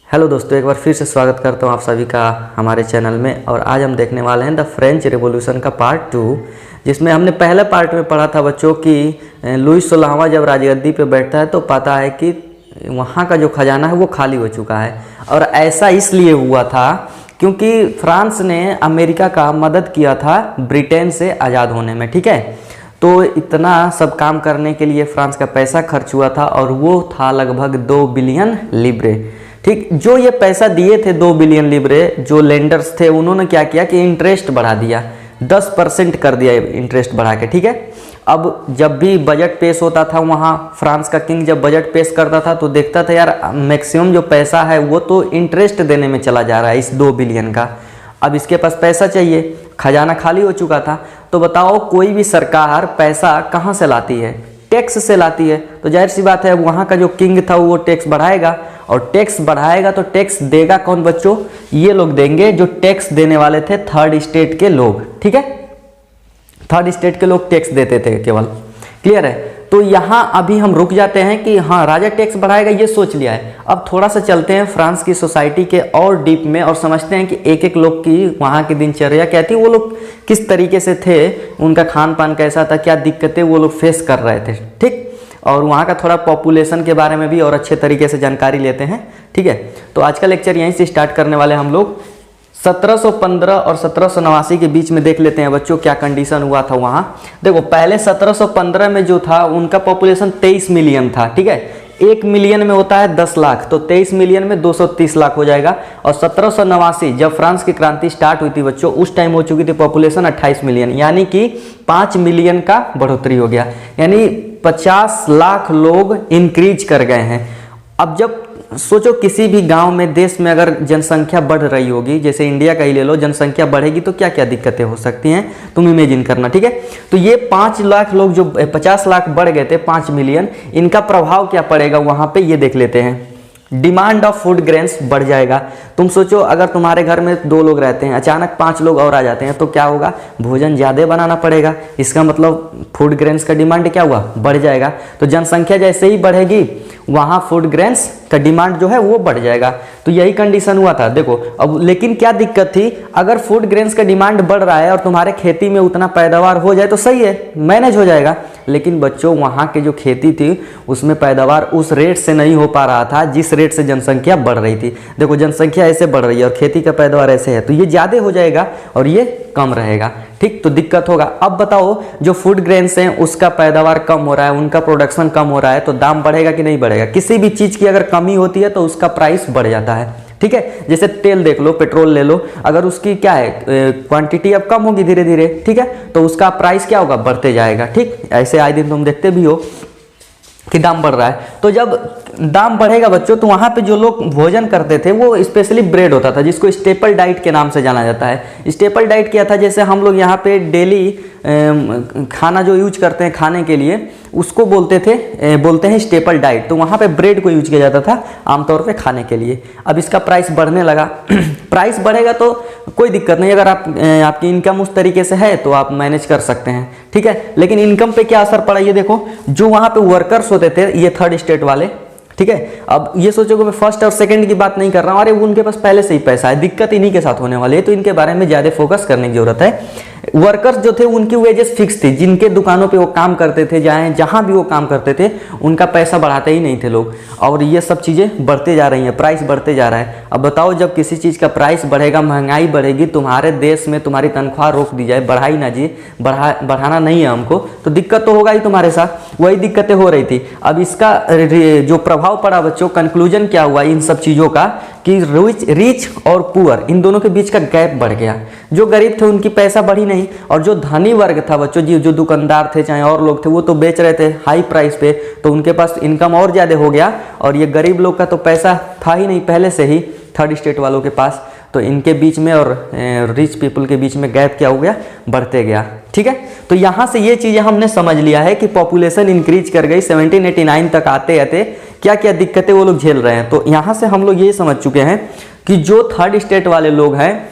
Hello दोस्तों, एक बार फिर से स्वागत करता हूँ आप सभी का हमारे चैनल में। और आज हम देखने वाले हैं द फ्रेंच रेवोल्यूशन का पार्ट 2, जिसमें हमने पहले पार्ट में पढ़ा था बच्चों कि लुईस 16वां जब राजगद्दी पे बैठता है तो पाता है कि वहाँ का जो खजाना है वो खाली हो चुका है। और ऐसा इसलिए हुआ था क्योंकि फ्रांस ने अमेरिका का मदद किया था ब्रिटेन से आज़ाद होने में। ठीक है, तो इतना सब काम करने के लिए फ्रांस का पैसा खर्च हुआ था और वो था लगभग 2 बिलियन लिब्रे। ठीक, जो ये पैसा दिए थे 2 बिलियन लिब्रे, जो लेंडर्स थे उन्होंने क्या किया कि इंटरेस्ट बढ़ा दिया, 10% कर दिया इंटरेस्ट बढ़ा के। ठीक है, अब जब भी बजट पेश होता था वहाँ फ्रांस का किंग जब बजट पेश करता था तो देखता था यार मैक्सिमम जो पैसा है वो तो इंटरेस्ट देने में चला जा रहा है इस 2 बिलियन का। अब इसके पास पैसा चाहिए, खजाना खाली हो चुका था। तो बताओ कोई भी सरकार पैसा कहाँ से लाती है? टैक्स से लाती है। तो जाहिर सी बात है वहाँ का जो किंग था वो टैक्स बढ़ाएगा, और टैक्स बढ़ाएगा तो टैक्स देगा कौन बच्चों? ये लोग देंगे जो टैक्स देने वाले थे थर्ड स्टेट के लोग। ठीक है, थर्ड स्टेट के लोग टैक्स देते थे केवल। क्लियर है? तो यहाँ अभी हम रुक जाते हैं कि हाँ राजा टैक्स बढ़ाएगा, ये सोच लिया है। अब थोड़ा सा चलते हैं फ्रांस की सोसाइटी के और डीप में और समझते हैं कि एक एक लोग की वहाँ की दिनचर्या क्या थी, वो लोग किस तरीके से थे, उनका खान पान कैसा था, क्या दिक्कतें वो लोग फेस कर रहे थे। ठीक, और वहाँ का थोड़ा पॉपुलेशन के बारे में भी और अच्छे तरीके से जानकारी लेते हैं। ठीक है, तो आज का लेक्चर यहीं से स्टार्ट करने वाले हम लोग 1715 और 1789 के बीच में देख लेते हैं बच्चों क्या कंडीशन हुआ था वहाँ। देखो पहले 1715 में जो था उनका पॉपुलेशन 23 मिलियन था। ठीक है, 1 मिलियन में होता है 10 लाख, तो 23 मिलियन में 230 लाख हो जाएगा। और 1789 जब फ्रांस की क्रांति स्टार्ट हुई थी बच्चों, उस टाइम हो चुकी थी पॉपुलेशन 28 मिलियन, यानी कि 5 मिलियन का बढ़ोतरी हो गया, यानी 50 लाख लोग इंक्रीज कर गए हैं। अब जब सोचो किसी भी गांव में देश में अगर जनसंख्या बढ़ रही होगी, जैसे इंडिया का ही ले लो, जनसंख्या बढ़ेगी तो क्या क्या दिक्कतें हो सकती हैं तुम इमेजिन करना। ठीक है, तो ये 5 लाख लोग जो 50 लाख बढ़ गए थे 5 मिलियन, इनका प्रभाव क्या पड़ेगा वहां पे ये देख लेते हैं। डिमांड ऑफ फूड ग्रेन्स बढ़ जाएगा। तुम सोचो अगर तुम्हारे घर में 2 लोग रहते हैं, अचानक 5 लोग और आ जाते हैं तो क्या होगा? भोजन ज़्यादा बनाना पड़ेगा। इसका मतलब फूड ग्रेन्स का डिमांड क्या हुआ? बढ़ जाएगा। तो जनसंख्या जैसे ही बढ़ेगी वहाँ फूड ग्रेन्स का डिमांड जो है वो बढ़ जाएगा। तो यही कंडीशन हुआ था। देखो अब लेकिन क्या दिक्कत थी, अगर फूड ग्रेन्स का डिमांड बढ़ रहा है और तुम्हारे खेती में उतना पैदावार हो जाए तो सही है, मैनेज हो जाएगा। लेकिन बच्चों वहाँ की जो खेती थी उसमें पैदावार उस रेट से नहीं हो पा रहा था जिस रेट से जनसंख्या बढ़ रही थी। देखो जनसंख्या ऐसे बढ़ रही है और खेती का पैदावार ऐसे है, तो ये ज़्यादा हो जाएगा और ये कम रहेगा। ठीक, तो दिक्कत होगा। अब बताओ जो फूड ग्रेन्स हैं उसका पैदावार कम हो रहा है, उनका प्रोडक्शन कम हो रहा है, तो दाम बढ़ेगा कि नहीं बढ़ेगा? किसी भी चीज़ की अगर कमी होती है तो उसका प्राइस बढ़ जाता है। ठीक है, जैसे तेल देख लो, पेट्रोल ले लो, अगर उसकी क्या है क्वांटिटी अब कम होगी धीरे धीरे, ठीक है, तो उसका प्राइस क्या होगा? बढ़ते जाएगा। ठीक, ऐसे आए दिन तुम देखते भी हो कि दाम बढ़ रहा है। तो जब दाम बढ़ेगा बच्चों तो वहाँ पे जो लोग भोजन करते थे वो स्पेशली ब्रेड होता था, जिसको स्टेपल डाइट के नाम से जाना जाता है। स्टेपल डाइट क्या था? जैसे हम लोग यहाँ पे डेली खाना जो यूज करते हैं खाने के लिए उसको बोलते हैं स्टेपल डाइट। तो वहाँ पे ब्रेड को यूज किया जाता था आमतौर पे खाने के लिए। अब इसका प्राइस बढ़ने लगा प्राइस बढ़ेगा तो कोई दिक्कत नहीं, अगर आपकी इनकम उस तरीके से है तो आप मैनेज कर सकते हैं। ठीक है, लेकिन इनकम पे क्या असर पड़ा ये देखो। जो वहाँ पे वर्कर्स होते थे ये थर्ड स्टेट वाले, ठीक है, अब ये सोचो कि मैं फर्स्ट और सेकंड की बात नहीं कर रहा हूँ, अरे उनके पास पहले से ही पैसा है, दिक्कत इन्हीं के साथ होने वाली है, तो इनके बारे में ज़्यादा फोकस करने की जरूरत है। वर्कर्स जो थे उनकी वेजेस फिक्स थी, जिनके दुकानों पे वो काम करते थे, जहाँ भी वो काम करते थे उनका पैसा बढ़ाते ही नहीं थे लोग। और ये सब चीज़ें बढ़ते जा रही हैं, प्राइस बढ़ते जा रहा है। अब बताओ जब किसी चीज़ का प्राइस बढ़ेगा, महंगाई बढ़ेगी, तुम्हारे देश में तुम्हारी तनख्वाह रोक दी जाए, बढ़ाई ना जी, बढ़ाना नहीं है हमको, तो दिक्कत तो होगा ही तुम्हारे साथ। वही दिक्कतें हो रही थी। अब इसका जो प्रभाव पड़ा बच्चों, कंक्लूजन क्या हुआ इन सब चीज़ों का कि रिच और पुअर इन दोनों के बीच का गैप बढ़ गया। जो गरीब थे उनकी पैसा बढ़ी नहीं, और जो धनी वर्ग था बच्चों, जो दुकानदार थे चाहे और लोग थे, वो तो बेच रहे थे हाई प्राइस पे, तो उनके पास इनकम और ज़्यादा हो गया। और ये गरीब लोग का तो पैसा था ही नहीं पहले से ही थर्ड स्टेट वालों के पास, तो इनके बीच में और रिच पीपल के बीच में गैप क्या हो गया? बढ़ते गया। ठीक है, तो यहाँ से ये चीज़ें हमने समझ लिया है कि पॉपुलेशन इंक्रीज कर गई। 1789 तक आते आते क्या क्या दिक्कतें वो लोग झेल रहे हैं। तो यहाँ से हम लोग ये समझ चुके हैं कि जो थर्ड स्टेट वाले लोग हैं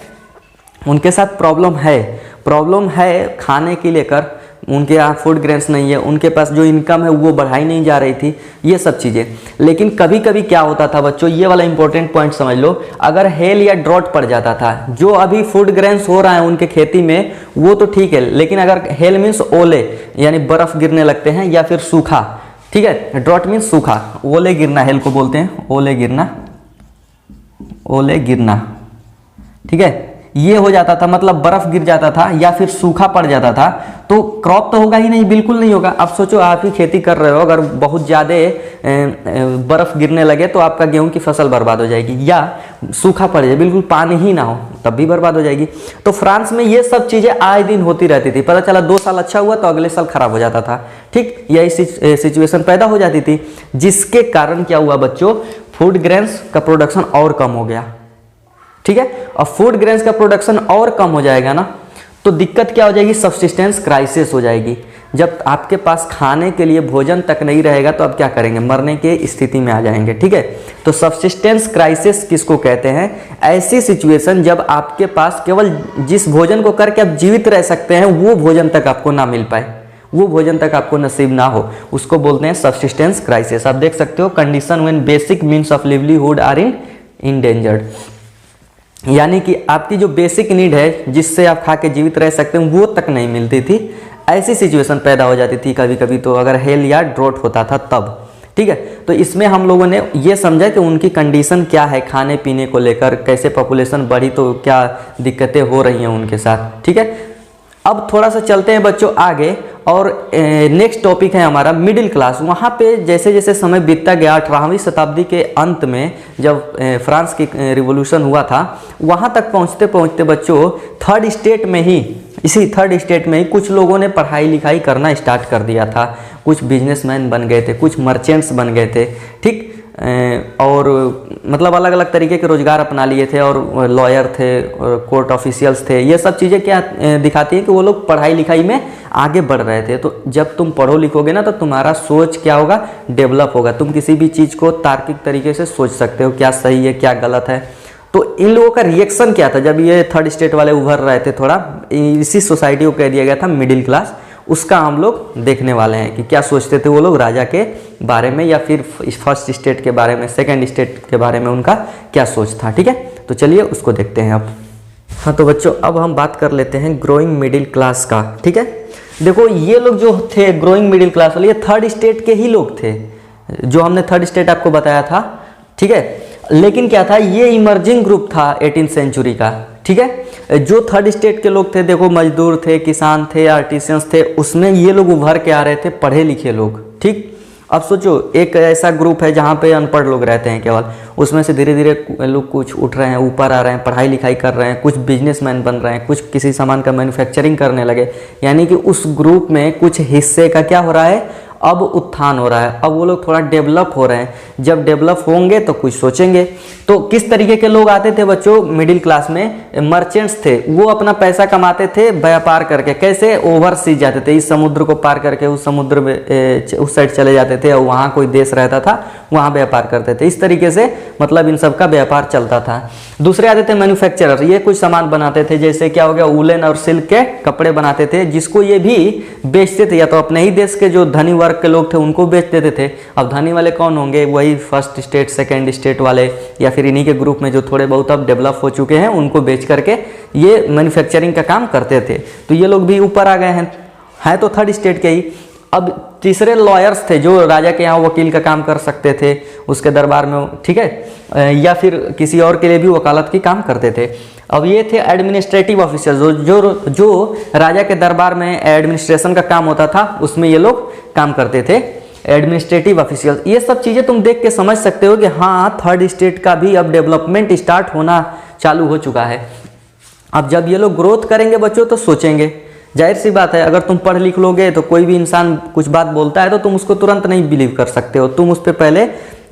उनके साथ प्रॉब्लम है खाने की लेकर, उनके यहाँ फूड ग्रेन्स नहीं है, उनके पास जो इनकम है वो बढ़ाई नहीं जा रही थी, ये सब चीज़ें। लेकिन कभी कभी क्या होता था बच्चों, ये वाला इंपॉर्टेंट पॉइंट समझ लो, अगर हेल या ड्रॉट पड़ जाता था, जो अभी फूड ग्रेन्स हो रहा है उनके खेती में वो तो ठीक है, लेकिन अगर हेल मीन्स ओले यानी बर्फ़ गिरने लगते हैं, या फिर सूखा, ठीक है, ड्रॉट मीन्स सूखा, ओले गिरना हेल को बोलते हैं, ओले गिरना, ओले गिरना, ठीक है, ये हो जाता था, मतलब बर्फ गिर जाता था या फिर सूखा पड़ जाता था, तो क्रॉप तो होगा ही नहीं, बिल्कुल नहीं होगा। अब सोचो आप ही खेती कर रहे हो, अगर बहुत ज़्यादा बर्फ गिरने लगे तो आपका गेहूं की फसल बर्बाद हो जाएगी, या सूखा पड़ जाए, बिल्कुल पानी ही ना हो तब भी बर्बाद हो जाएगी। तो फ्रांस में ये सब चीज़ें आए दिन होती रहती थी, पता चला 2 साल अच्छा हुआ तो अगले साल खराब हो जाता था, ठीक, यही सिचुएशन पैदा हो जाती थी, जिसके कारण क्या हुआ बच्चों, फूड ग्रेन्स का प्रोडक्शन और कम हो गया, ठीक है। और फूड ग्रेन्स का प्रोडक्शन और कम हो जाएगा ना, तो दिक्कत क्या हो जाएगी, सब्सिस्टेंस क्राइसिस हो जाएगी। जब आपके पास खाने के लिए भोजन तक नहीं रहेगा तो आप क्या करेंगे, मरने की स्थिति में आ जाएंगे, ठीक है। तो सब्सिस्टेंस क्राइसिस किसको कहते हैं, ऐसी सिचुएशन जब आपके पास केवल जिस भोजन को करके आप जीवित रह सकते हैं वो भोजन तक आपको ना मिल पाए, वो भोजन तक आपको नसीब ना हो, उसको बोलते हैं सब्सिस्टेंस क्राइसिस। आप देख सकते हो, condition when basic means of livelihood are endangered, यानी कि आपकी जो बेसिक नीड है जिससे आप खा के जीवित रह सकते हैं वो तक नहीं मिलती थी, ऐसी सिचुएशन पैदा हो जाती थी कभी कभी, तो अगर हेल या ड्रॉट होता था तब, ठीक है। तो इसमें हम लोगों ने ये समझा कि उनकी कंडीशन क्या है खाने पीने को लेकर, कैसे पॉपुलेशन बढ़ी तो क्या दिक्कतें हो रही हैं उनके साथ, ठीक है। अब थोड़ा सा चलते हैं बच्चों आगे, और नेक्स्ट टॉपिक है हमारा मिडिल क्लास। वहाँ पे जैसे जैसे समय बीतता गया, 18वीं शताब्दी के अंत में जब फ्रांस की रिवॉल्यूशन हुआ था, वहाँ तक पहुँचते पहुँचते बच्चों थर्ड स्टेट में ही, इसी थर्ड स्टेट में ही कुछ लोगों ने पढ़ाई लिखाई करना स्टार्ट कर दिया था, कुछ बिजनेसमैन बन गए थे, कुछ मर्चेंट्स बन गए थे, ठीक, और मतलब अलग अलग तरीके के रोजगार अपना लिए थे, और लॉयर थे और कोर्ट ऑफिशियल्स थे। ये सब चीज़ें क्या दिखाती हैं कि वो लोग पढ़ाई लिखाई में आगे बढ़ रहे थे। तो जब तुम पढ़ो लिखोगे ना तो तुम्हारा सोच क्या होगा, डेवलप होगा, तुम किसी भी चीज़ को तार्किक तरीके से सोच सकते हो, क्या सही है क्या गलत है। तो इन लोगों का रिएक्शन क्या था जब ये थर्ड स्टेट वाले उभर रहे थे, थोड़ा इसी सोसाइटी को कह दिया गया था मिडिल क्लास, उसका हम लोग देखने वाले हैं कि क्या सोचते थे वो लोग राजा के बारे में, या फिर फर्स्ट स्टेट के बारे में, सेकंड स्टेट के बारे में उनका क्या सोच था, ठीक है। तो चलिए उसको देखते हैं अब। हाँ तो बच्चों अब हम बात कर लेते हैं ग्रोइंग मिडिल क्लास का, ठीक है। देखो ये लोग जो थे ग्रोइंग मिडिल क्लास वाले, ये थर्ड स्टेट के ही लोग थे, जो हमने थर्ड स्टेट आपको बताया था, ठीक है। लेकिन क्या था, ये इमर्जिंग ग्रुप था 18th सेंचुरी का, ठीक है। जो थर्ड स्टेट के लोग थे, देखो मजदूर थे, किसान थे, आर्टिसियंस थे, उसमें ये लोग उभर के आ रहे थे, पढ़े लिखे लोग, ठीक। अब सोचो एक ऐसा ग्रुप है जहाँ पे अनपढ़ लोग रहते हैं केवल, उसमें से धीरे धीरे लोग कुछ उठ रहे हैं, ऊपर आ रहे हैं, पढ़ाई लिखाई कर रहे हैं, कुछ बिजनेसमैन बन रहे हैं, कुछ किसी सामान का मैन्युफैक्चरिंग करने लगे, यानी कि उस ग्रुप में कुछ हिस्से का क्या हो रहा है, अब उत्थान हो रहा है, अब वो लोग थोड़ा डेवलप हो रहे हैं। जब डेवलप होंगे तो कुछ सोचेंगे। तो किस तरीके के लोग आते थे बच्चों मिडिल क्लास में, मर्चेंट्स थे, वो अपना पैसा कमाते थे व्यापार करके, कैसे ओवरसीज जाते थे, इस समुद्र को पार करके उस समुद्र में उस साइड चले जाते थे, और वहाँ कोई देश रहता था वहाँ व्यापार करते थे, इस तरीके से मतलब इन सब का व्यापार चलता था। दूसरे आते थे मैन्युफैक्चरर, ये कुछ सामान बनाते थे, जैसे क्या हो गया वुलन और सिल्क के कपड़े बनाते थे, जिसको ये भी बेचते थे, या तो अपने ही देश के जो धनी वर्ग के लोग थे उनको बेच देते थे। अब धनी वाले कौन होंगे, वही फर्स्ट स्टेट सेकंड स्टेट वाले, या फिर इन्हीं के ग्रुप में जो थोड़े बहुत अब डेवलप हो चुके हैं, उनको बेच करके ये मैन्युफैक्चरिंग का काम करते थे। तो ये लोग भी ऊपर आ गए हैं तो थर्ड स्टेट के ही। अब तीसरे लॉयर्स थे जो राजा के यहाँ वकील का काम कर सकते थे उसके दरबार में, ठीक है, या फिर किसी और के लिए भी वकालत की काम करते थे। अब ये थे एडमिनिस्ट्रेटिव ऑफिसर्स, जो राजा के दरबार में एडमिनिस्ट्रेशन का काम होता था उसमें ये लोग काम करते थे, एडमिनिस्ट्रेटिव ऑफिशियल्स। ये सब चीज़ें तुम देख के समझ सकते हो कि हाँ थर्ड स्टेट का भी अब डेवलपमेंट स्टार्ट होना चालू हो चुका है। अब जब ये लोग ग्रोथ करेंगे बच्चों तो सोचेंगे, जाहिर सी बात है, अगर तुम पढ़ लिख लोगे तो कोई भी इंसान कुछ बात बोलता है तो तुम उसको तुरंत नहीं बिलीव कर सकते हो, तुम उस पर पहले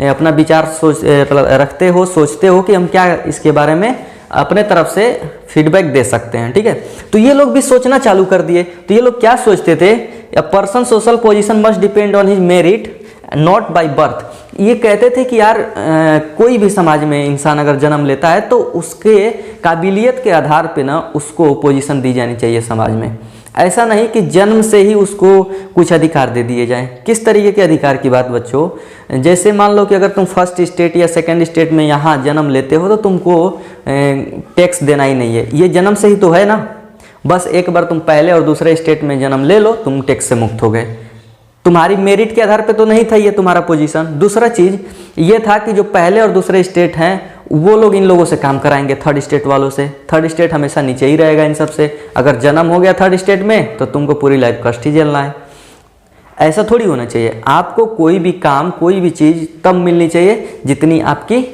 अपना विचार रखते हो, सोचते हो कि हम क्या इसके बारे में अपने तरफ से फीडबैक दे सकते हैं, ठीक है। तो ये लोग भी सोचना चालू कर दिए। तो ये लोग क्या सोचते थे, a person social position must depend on his merit not by birth. ये कहते थे कि यार कोई भी समाज में इंसान अगर जन्म लेता है तो उसके काबिलियत के आधार पे ना उसको पोजीशन दी जानी चाहिए समाज में, ऐसा नहीं कि जन्म से ही उसको कुछ अधिकार दे दिए जाएं। किस तरीके के अधिकार की बात बच्चों, जैसे मान लो कि अगर तुम फर्स्ट स्टेट या सेकंड स्टेट में यहाँ जन्म लेते हो तो तुमको टैक्स देना ही नहीं है, ये जन्म से ही तो है ना। बस एक बार तुम पहले और दूसरे स्टेट में जन्म ले लो, तुम टैक्स से मुक्त हो गए। तुम्हारी मेरिट के आधार पे तो नहीं था ये तुम्हारा पोजीशन। दूसरा चीज़ ये था कि जो पहले और दूसरे स्टेट हैं वो लोग इन लोगों से काम कराएंगे, थर्ड स्टेट वालों से। थर्ड स्टेट हमेशा नीचे ही रहेगा इन सब से। अगर जन्म हो गया थर्ड स्टेट में तो तुमको पूरी लाइफ कष्ट ही झेलना है। ऐसा थोड़ी होना चाहिए। आपको कोई भी काम, कोई भी चीज़ तब मिलनी चाहिए जितनी आपकी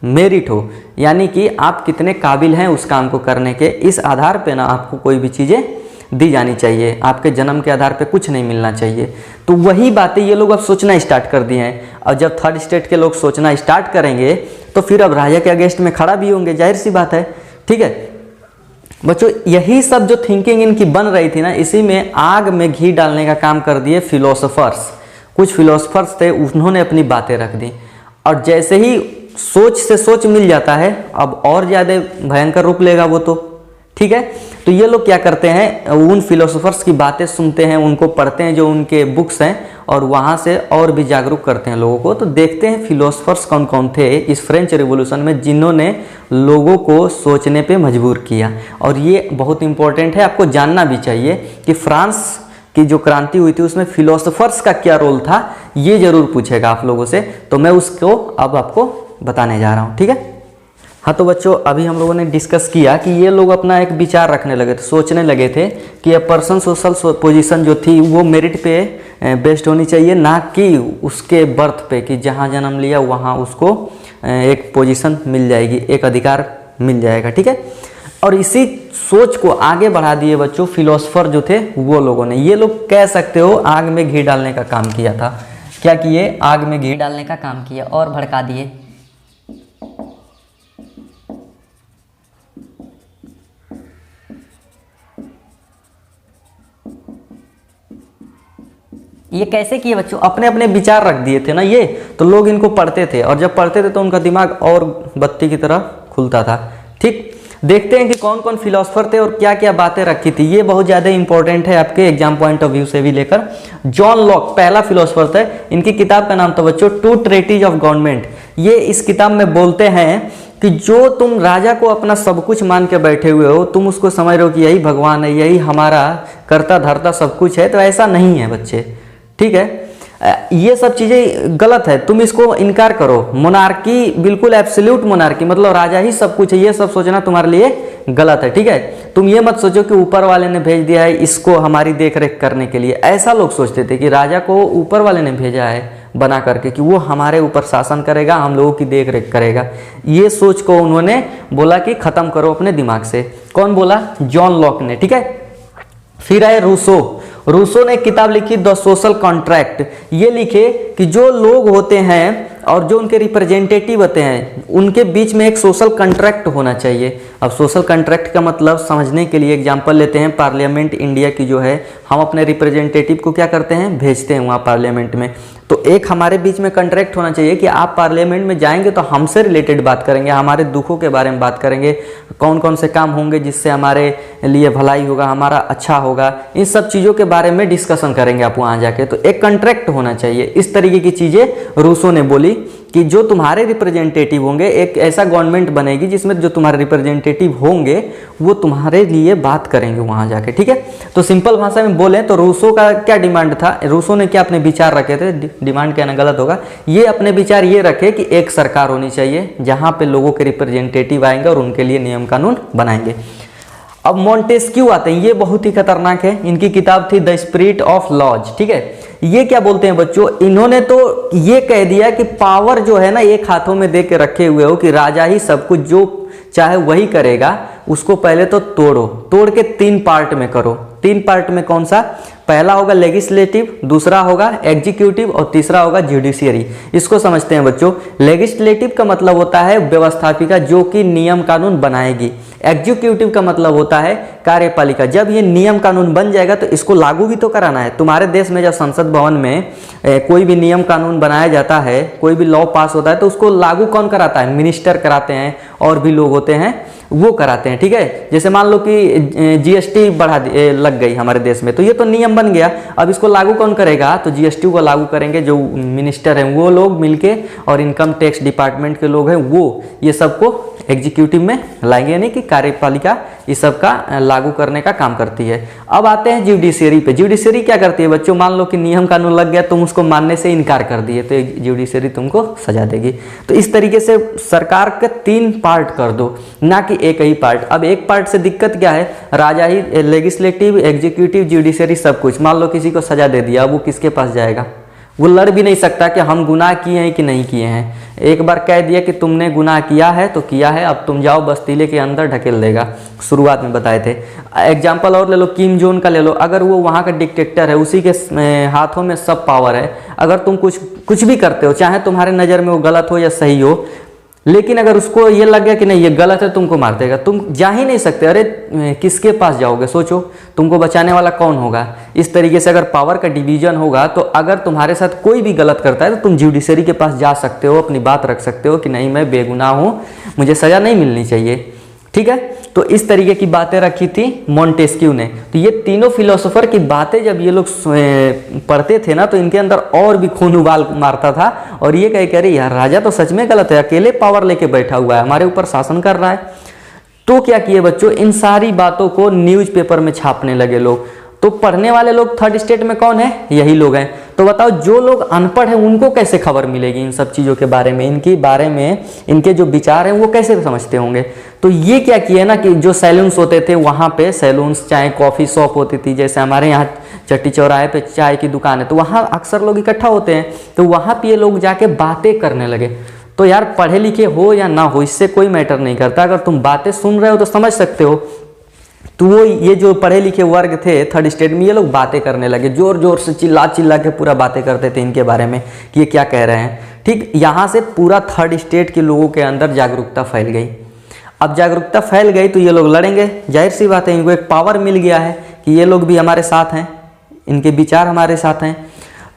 मेरिट हो, यानी कि आप कितने काबिल हैं उस काम को करने के। इस आधार पे ना आपको कोई भी चीज़ें दी जानी चाहिए, आपके जन्म के आधार पे कुछ नहीं मिलना चाहिए। तो वही बातें ये लोग अब सोचना स्टार्ट कर दिए हैं। और जब थर्ड स्टेट के लोग सोचना स्टार्ट करेंगे तो फिर अब राजा के अगेंस्ट में खड़ा भी होंगे, जाहिर सी बात है। ठीक है बच्चों, यही सब जो थिंकिंग इनकी बन रही थी ना, इसी में आग में घी डालने का काम कर दिए फिलोसोफर्स। कुछ फिलोसोफर्स थे, उन्होंने अपनी बातें रख दी, और जैसे ही सोच से सोच मिल जाता है अब और ज़्यादा भयंकर रूप लेगा वो तो। ठीक है, तो ये लोग क्या करते हैं, उन फिलोसोफर्स की बातें सुनते हैं, उनको पढ़ते हैं जो उनके बुक्स हैं, और वहाँ से और भी जागरूक करते हैं लोगों को। तो देखते हैं फिलोसोफर्स कौन कौन थे इस फ्रेंच रिवॉल्यूशन में जिन्होंने लोगों को सोचने पे मजबूर किया। और ये बहुत इंपॉर्टेंट है, आपको जानना भी चाहिए कि फ्रांस की जो क्रांति हुई थी उसमें फिलोसोफर्स का क्या रोल था, ये जरूर पूछेगा आप लोगों से। तो मैं उसको अब आपको बताने जा रहा हूँ। ठीक है, हाँ तो बच्चों अभी हम लोगों ने डिस्कस किया कि ये लोग अपना एक विचार रखने लगे थे, सोचने लगे थे कि ए पर्सन सोशल पोजीशन जो थी वो मेरिट पे बेस्ड होनी चाहिए, ना कि उसके बर्थ पे, कि जहाँ जन्म लिया वहाँ उसको एक पोजीशन मिल जाएगी, एक अधिकार मिल जाएगा। ठीक है, और इसी सोच को आगे बढ़ा दिए बच्चों फिलोसोफर जो थे वो लोगों ने। ये लोग कह सकते हो आग में घी डालने का काम किया था। क्या किए, आग में घी डालने का काम किया और भड़का दिए। ये कैसे किए बच्चों, अपने अपने विचार रख दिए थे ना ये, तो लोग इनको पढ़ते थे, और जब पढ़ते थे तो उनका दिमाग और बत्ती की तरह खुलता था। ठीक, देखते हैं कि कौन कौन फिलोसोफर थे और क्या क्या बातें रखी थी। ये बहुत ज़्यादा इंपॉर्टेंट है आपके एग्जाम पॉइंट ऑफ व्यू से भी लेकर। जॉन लॉक पहला फिलोसोफर थे। इनकी किताब का नाम था बच्चों टू ट्रेटीज ऑफ गवर्नमेंट। ये इस किताब में बोलते हैं कि जो तुम राजा को अपना सब कुछ मान के बैठे हुए हो, तुम उसको समझ रहे हो कि यही भगवान है, यही हमारा करता धरता सब कुछ है, तो ऐसा नहीं है बच्चे। ठीक है, ये सब चीज़ें गलत है, तुम इसको इनकार करो। मोनार्की बिल्कुल एब्सोल्यूट मोनार्की, मतलब राजा ही सब कुछ है, ये सब सोचना तुम्हारे लिए गलत है। ठीक है, तुम ये मत सोचो कि ऊपर वाले ने भेज दिया है इसको हमारी देख रेख करने के लिए। ऐसा लोग सोचते थे कि राजा को ऊपर वाले ने भेजा है बना करके कि वो हमारे ऊपर शासन करेगा, हम लोगों की देख रेख करेगा। ये सोच को उन्होंने बोला कि खत्म करो अपने दिमाग से। कौन बोला, जॉन लॉक ने। ठीक है, फिर आए रूसो। रूसो ने एक किताब लिखी द सोशल कॉन्ट्रैक्ट। ये लिखे कि जो लोग होते हैं और जो उनके रिप्रेजेंटेटिव होते हैं उनके बीच में एक सोशल कॉन्ट्रैक्ट होना चाहिए। अब सोशल कॉन्ट्रैक्ट का मतलब समझने के लिए एग्जांपल लेते हैं, पार्लियामेंट इंडिया की जो है, हम अपने रिप्रेजेंटेटिव को क्या करते हैं, भेजते हैं वहाँ पार्लियामेंट में। तो एक हमारे बीच में कॉन्ट्रैक्ट होना चाहिए कि आप पार्लियामेंट में जाएंगे तो हमसे रिलेटेड बात करेंगे, हमारे दुखों के बारे में बात करेंगे, कौन कौन से काम होंगे जिससे हमारे लिए भलाई होगा, हमारा अच्छा होगा, इन सब चीज़ों के बारे में डिस्कशन करेंगे आप वहाँ जाके। तो एक कॉन्ट्रैक्ट होना चाहिए। इस तरीके की चीज़ें रूसो ने बोली कि जो तुम्हारे रिप्रेजेंटेटिव होंगे, एक ऐसा गवर्नमेंट बनेगी जिसमें जो तुम्हारे रिप्रेजेंटेटिव होंगे वो तुम्हारे लिए बात करेंगे वहाँ जाके। ठीक है, तो सिंपल भाषा में बोलें तो रूसो का क्या डिमांड था, रूसो ने क्या अपने विचार रखे थे, डिमांड कहना गलत होगा, ये अपने विचार ये रखे कि एक सरकार होनी चाहिए जहाँ पे लोगों के रिप्रेजेंटेटिव आएंगे और उनके लिए नियम कानून बनाएंगे। अब मॉन्टेस्क्यू आते हैं, ये बहुत ही खतरनाक है। इनकी किताब थी द स्पिरिट ऑफ लॉज। ठीक है, ये क्या बोलते हैं बच्चों, इन्होंने तो ये कह दिया कि पावर जो है ना एक हाथों में दे के रखे हुए हो कि राजा ही सब कुछ जो चाहे वही करेगा। उसको पहले तो तोड़ो, तोड़ के 3 पार्ट में करो। 3 पार्ट में कौन सा, पहला होगा लेजिस्लेटिव, दूसरा होगा एग्जीक्यूटिव और तीसरा होगा जुडिशियरी। इसको समझते हैं बच्चों। लेजिस्लेटिव का मतलब होता है व्यवस्थापिका जो कि नियम कानून बनाएगी। एग्जीक्यूटिव का मतलब होता है कार्यपालिका, जब ये नियम कानून बन जाएगा तो इसको लागू भी तो कराना है। तुम्हारे देश में जब संसद भवन में कोई भी नियम कानून बनाया जाता है, कोई भी लॉ पास होता है तो उसको लागू कौन कराता है, मिनिस्टर कराते हैं और भी लोग होते हैं वो कराते हैं। ठीक है, जैसे मान लो कि जीएसटी लग गई हमारे देश में, तो ये तो नियम बन गया। अब इसको लागू कौन करेगा? तो जीएसटी को लागू करेंगे जो मिनिस्टर हैं वो लोग मिलके, और इनकम टैक्स डिपार्टमेंट के लोग हैं वो ये सबको एग्जीक्यूटिव में लाएंगे, यानी कि कार्यपालिका इस सब का लागू करने का काम करती है। अब आते हैं जुडिशरी पे। जुडिशरी क्या करती है बच्चों? मान लो कि नियम कानून लग गया, तुम उसको मानने से इनकार कर दिए, तो जुडिशरी तुमको सजा देगी। तो इस तरीके से सरकार के 3 पार्ट कर दो, ना कि एक ही पार्ट। अब एक पार्ट से दिक्कत क्या है? राजा ही लेजिस्लेटिव, एग्जीक्यूटिव, जुडिशरी सब कुछ। मान लो किसी को सजा दे दिया, अब वो किसके पास जाएगा? वो लड़ भी नहीं सकता कि हम गुनाह किए हैं कि नहीं किए हैं। एक बार कह दिया कि तुमने गुनाह किया है तो किया है, अब तुम जाओ, बस्तीले के अंदर ढकेल देगा। शुरुआत में बताए थे। एग्जाम्पल और ले लो, किम जोन का ले लो। अगर वो वहाँ का डिक्टेटर है, उसी के हाथों में सब पावर है, अगर तुम कुछ भी करते हो, चाहे तुम्हारे नज़र में वो गलत हो या सही हो, लेकिन अगर उसको ये लग गया कि नहीं ये गलत है, तुमको मार देगा। तुम जा ही नहीं सकते। अरे किसके पास जाओगे? सोचो, तुमको बचाने वाला कौन होगा? इस तरीके से अगर पावर का डिवीजन होगा, तो अगर तुम्हारे साथ कोई भी गलत करता है तो तुम जुडिशरी के पास जा सकते हो, अपनी बात रख सकते हो कि नहीं मैं बेगुनाह हूँ, मुझे सज़ा नहीं मिलनी चाहिए। ठीक है, तो इस तरीके की बातें रखी थी मोंटेस्क्यू ने। तो ये तीनों फिलोसोफर की बातें जब ये लोग पढ़ते थे ना, तो इनके अंदर और भी खून उबाल मारता था, और ये कह रहे यार राजा तो सच में गलत है, अकेले पावर लेके बैठा हुआ है, हमारे ऊपर शासन कर रहा है। तो क्या किए बच्चों? इन सारी बातों को न्यूज़पेपर में छापने लगे लोग। तो पढ़ने वाले लोग थर्ड स्टेट में कौन है? यही लोग हैं। तो बताओ, जो लोग अनपढ़ हैं उनको कैसे खबर मिलेगी इन सब चीज़ों के बारे में, इनके बारे में इनके जो विचार हैं वो कैसे समझते होंगे? तो ये क्या किया ना कि जो सैलून्स होते थे वहाँ पे, सैलून्स चाहे कॉफ़ी शॉप होती थी, जैसे हमारे यहाँ चट्टी चौराहे पे चाय की दुकान है, तो वहाँ अक्सर लोग इकट्ठा होते हैं, तो वहाँ पे ये लोग जाके बातें करने लगे। तो यार पढ़े लिखे हो या ना हो, इससे कोई मैटर नहीं करता, अगर तुम बातें सुन रहे हो तो समझ सकते हो। तो वो ये जो पढ़े लिखे वर्ग थे थर्ड स्टेट में, ये लोग बातें करने लगे, जोर जोर से चिल्ला चिल्ला के पूरा बातें करते थे इनके बारे में कि ये क्या कह रहे हैं। ठीक, यहाँ से पूरा थर्ड स्टेट के लोगों के अंदर जागरूकता फैल गई। अब जागरूकता फैल गई तो ये लोग लड़ेंगे, जाहिर सी बात है, इनको एक पावर मिल गया है कि ये लोग भी हमारे साथ हैं, इनके विचार हमारे साथ हैं।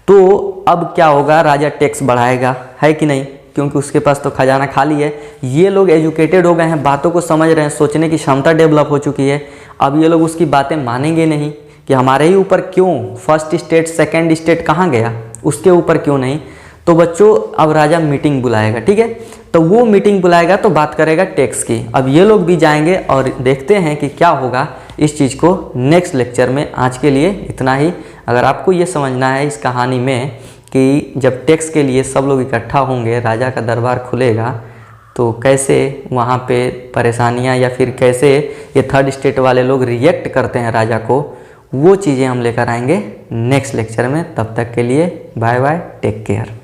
तो अब क्या होगा? राजा टैक्स बढ़ाएगा, है कि नहीं? क्योंकि उसके पास तो खजाना खाली है। ये लोग एजुकेटेड हो गए हैं, बातों को समझ रहे हैं, सोचने की क्षमता डेवलप हो चुकी है। अब ये लोग उसकी बातें मानेंगे नहीं कि हमारे ही ऊपर क्यों, फर्स्ट स्टेट सेकंड स्टेट कहाँ गया, उसके ऊपर क्यों नहीं। तो बच्चों अब राजा मीटिंग बुलाएगा। ठीक है, तो वो मीटिंग बुलाएगा तो बात करेगा टैक्स की। अब ये लोग भी जाएंगे और देखते हैं कि क्या होगा। इस चीज़ को नेक्स्ट लेक्चर में। आज के लिए इतना ही। अगर आपको ये समझना है इस कहानी में कि जब टैक्स के लिए सब लोग इकट्ठा होंगे, राजा का दरबार खुलेगा, तो कैसे वहाँ पे परेशानियाँ या फिर कैसे ये थर्ड स्टेट वाले लोग रिएक्ट करते हैं राजा को, वो चीज़ें हम लेकर आएंगे नेक्स्ट लेक्चर में। तब तक के लिए बाय बाय, टेक केयर।